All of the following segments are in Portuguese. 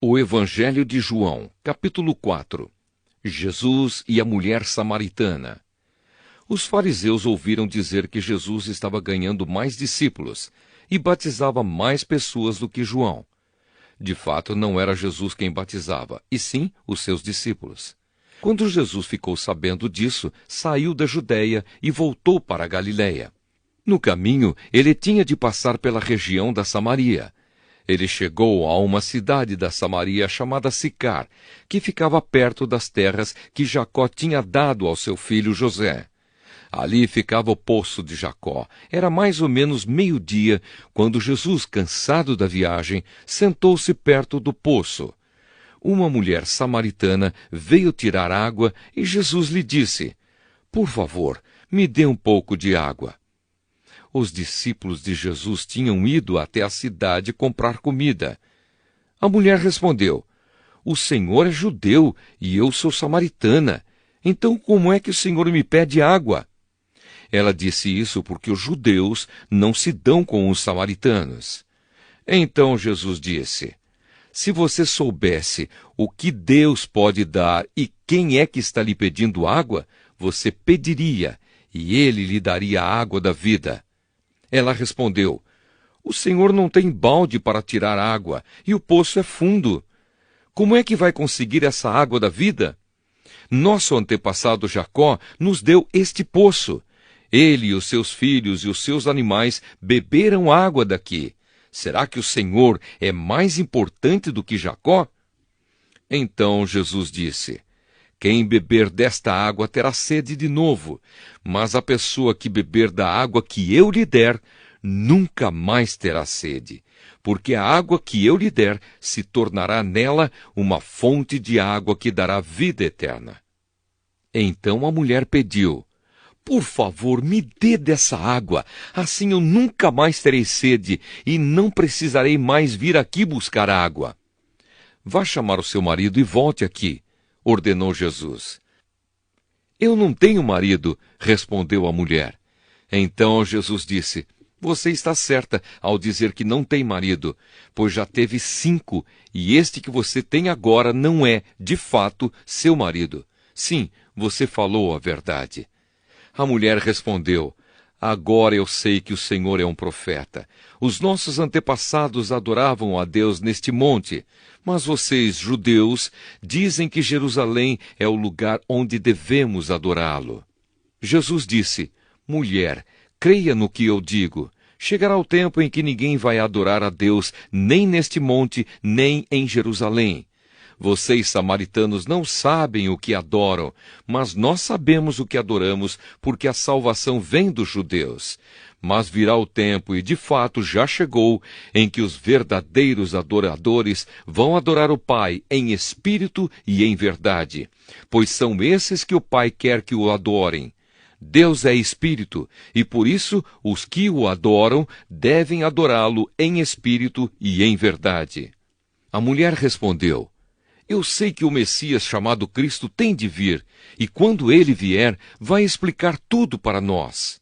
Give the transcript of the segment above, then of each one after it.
O Evangelho de João, capítulo 4. Jesus e a mulher samaritana. Os fariseus ouviram dizer que Jesus estava ganhando mais discípulos e batizava mais pessoas do que João. De fato, não era Jesus quem batizava, e sim os seus discípulos. Quando Jesus ficou sabendo disso, saiu da Judéia e voltou para a Galiléia. No caminho, ele tinha de passar pela região da Samaria. Ele chegou a uma cidade da Samaria chamada Sicar, que ficava perto das terras que Jacó tinha dado ao seu filho José. Ali ficava o poço de Jacó. Era mais ou menos meio-dia, quando Jesus, cansado da viagem, sentou-se perto do poço. Uma mulher samaritana veio tirar água e Jesus lhe disse: "Por favor, me dê um pouco de água." Os discípulos de Jesus tinham ido até a cidade comprar comida. A mulher respondeu: "O Senhor é judeu e eu sou samaritana. Então como é que o Senhor me pede água?" Ela disse isso porque os judeus não se dão com os samaritanos. Então Jesus disse: "Se você soubesse o que Deus pode dar e quem é que está lhe pedindo água, você pediria, e ele lhe daria a água da vida." Ela respondeu: "O Senhor não tem balde para tirar água, e o poço é fundo. Como é que vai conseguir essa água da vida? Nosso antepassado Jacó nos deu este poço. Ele e os seus filhos e os seus animais beberam água daqui. Será que o Senhor é mais importante do que Jacó?" Então Jesus disse: "Quem beber desta água terá sede de novo, mas a pessoa que beber da água que eu lhe der, nunca mais terá sede, porque a água que eu lhe der se tornará nela uma fonte de água que dará vida eterna." Então a mulher pediu: "Por favor, me dê dessa água, assim eu nunca mais terei sede e não precisarei mais vir aqui buscar água." "Vá chamar o seu marido e volte aqui", ordenou Jesus. "Eu não tenho marido", respondeu a mulher. Então Jesus disse: "Você está certa ao dizer que não tem marido, pois já teve 5, e este que você tem agora não é, de fato, seu marido. Sim, você falou a verdade." A mulher respondeu: "Agora eu sei que o Senhor é um profeta. Os nossos antepassados adoravam a Deus neste monte, mas vocês, judeus, dizem que Jerusalém é o lugar onde devemos adorá-lo." Jesus disse: "Mulher, creia no que eu digo. Chegará o tempo em que ninguém vai adorar a Deus, nem neste monte, nem em Jerusalém. Vocês, samaritanos, não sabem o que adoram, mas nós sabemos o que adoramos, porque a salvação vem dos judeus. Mas virá o tempo, e de fato já chegou, em que os verdadeiros adoradores vão adorar o Pai em espírito e em verdade, pois são esses que o Pai quer que o adorem. Deus é espírito, e por isso os que o adoram devem adorá-lo em espírito e em verdade." A mulher respondeu: "Eu sei que o Messias chamado Cristo tem de vir, e quando ele vier, vai explicar tudo para nós."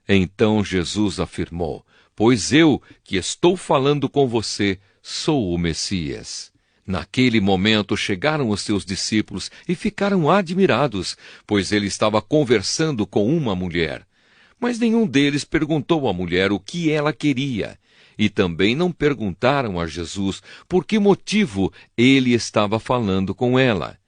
Então Jesus afirmou: "Pois eu, que estou falando com você, sou o Messias." Naquele momento chegaram os seus discípulos e ficaram admirados, pois ele estava conversando com uma mulher. Mas nenhum deles perguntou à mulher o que ela queria. E também não perguntaram a Jesus por que motivo ele estava falando com ela.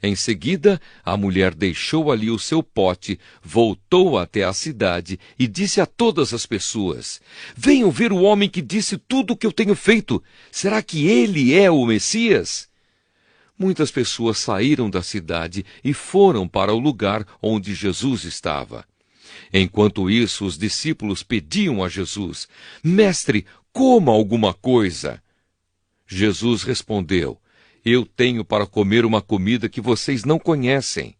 Em seguida, a mulher deixou ali o seu pote, voltou até a cidade e disse a todas as pessoas: "Venham ver o homem que disse tudo o que eu tenho feito. Será que ele é o Messias?" Muitas pessoas saíram da cidade e foram para o lugar onde Jesus estava. Enquanto isso, os discípulos pediam a Jesus: "Mestre, coma alguma coisa." Jesus respondeu: "Eu tenho para comer uma comida que vocês não conhecem."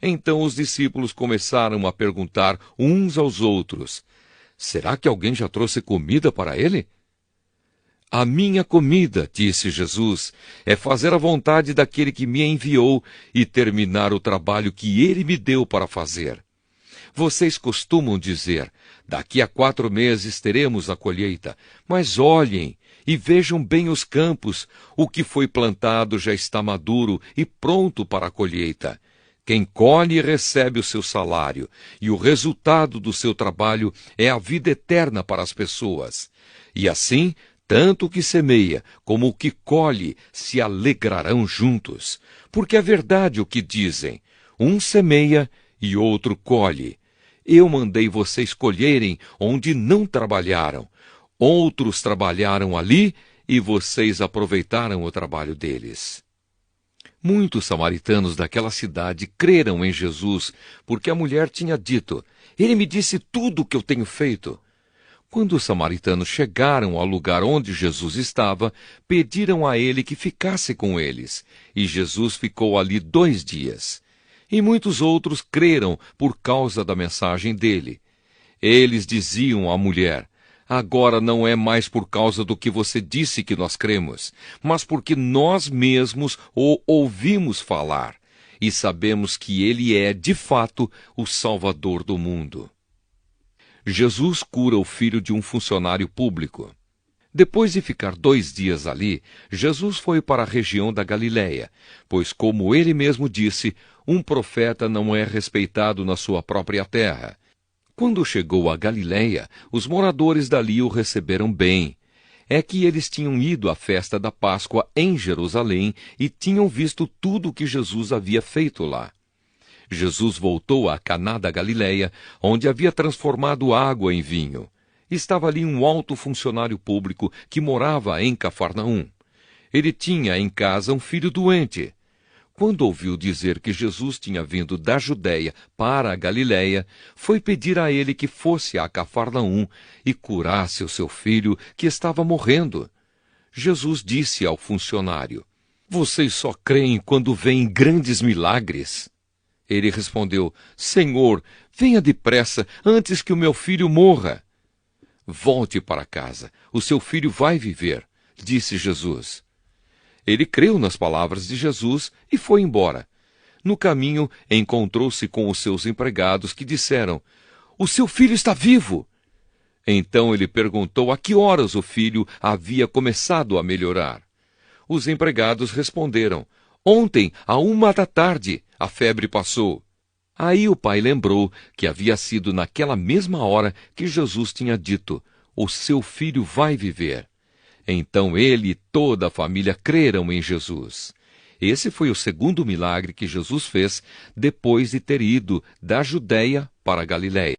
Então os discípulos começaram a perguntar uns aos outros: "Será que alguém já trouxe comida para ele?" "A minha comida", disse Jesus, "é fazer a vontade daquele que me enviou e terminar o trabalho que ele me deu para fazer. Vocês costumam dizer: daqui a 4 meses teremos a colheita, mas olhem, E vejam bem os campos, o que foi plantado já está maduro e pronto para a colheita. Quem colhe recebe o seu salário, e o resultado do seu trabalho é a vida eterna para as pessoas. E assim, tanto o que semeia como o que colhe se alegrarão juntos, porque é verdade o que dizem: um semeia e outro colhe. Eu mandei vocês colherem onde não trabalharam. Outros trabalharam ali e vocês aproveitaram o trabalho deles. Muitos samaritanos daquela cidade creram em Jesus, porque a mulher tinha dito: Ele me disse tudo o que eu tenho feito. Quando os samaritanos chegaram ao lugar onde Jesus estava, pediram a ele que ficasse com eles, e Jesus ficou ali 2 dias. E muitos outros creram por causa da mensagem dele. Eles diziam à mulher: Agora não é mais por causa do que você disse que nós cremos, mas porque nós mesmos o ouvimos falar e sabemos que ele é, de fato, o Salvador do mundo. Jesus cura o filho de um funcionário público. Depois de ficar 2 dias ali, Jesus foi para a região da Galiléia, pois, como ele mesmo disse, um profeta não é respeitado na sua própria terra. Quando chegou a Galiléia, os moradores dali o receberam bem. É que eles tinham ido à festa da Páscoa em Jerusalém e tinham visto tudo o que Jesus havia feito lá. Jesus voltou a Caná da Galiléia, onde havia transformado água em vinho. Estava ali um alto funcionário público que morava em Cafarnaum. Ele tinha em casa um filho doente. Quando ouviu dizer que Jesus tinha vindo da Judéia para a Galiléia, foi pedir a ele que fosse a Cafarnaum e curasse o seu filho, que estava morrendo. Jesus disse ao funcionário: Vocês só creem quando veem grandes milagres? Ele respondeu: Senhor, venha depressa, antes que o meu filho morra. Volte para casa, o seu filho vai viver, disse Jesus. Ele creu nas palavras de Jesus e foi embora. No caminho, encontrou-se com os seus empregados, que disseram: O seu filho está vivo! Então ele perguntou a que horas o filho havia começado a melhorar. Os empregados responderam: Ontem, à 1 da tarde, a febre passou. Aí o pai lembrou que havia sido naquela mesma hora que Jesus tinha dito: O seu filho vai viver. Então ele e toda a família creram em Jesus. Esse foi o segundo milagre que Jesus fez depois de ter ido da Judéia para a Galiléia.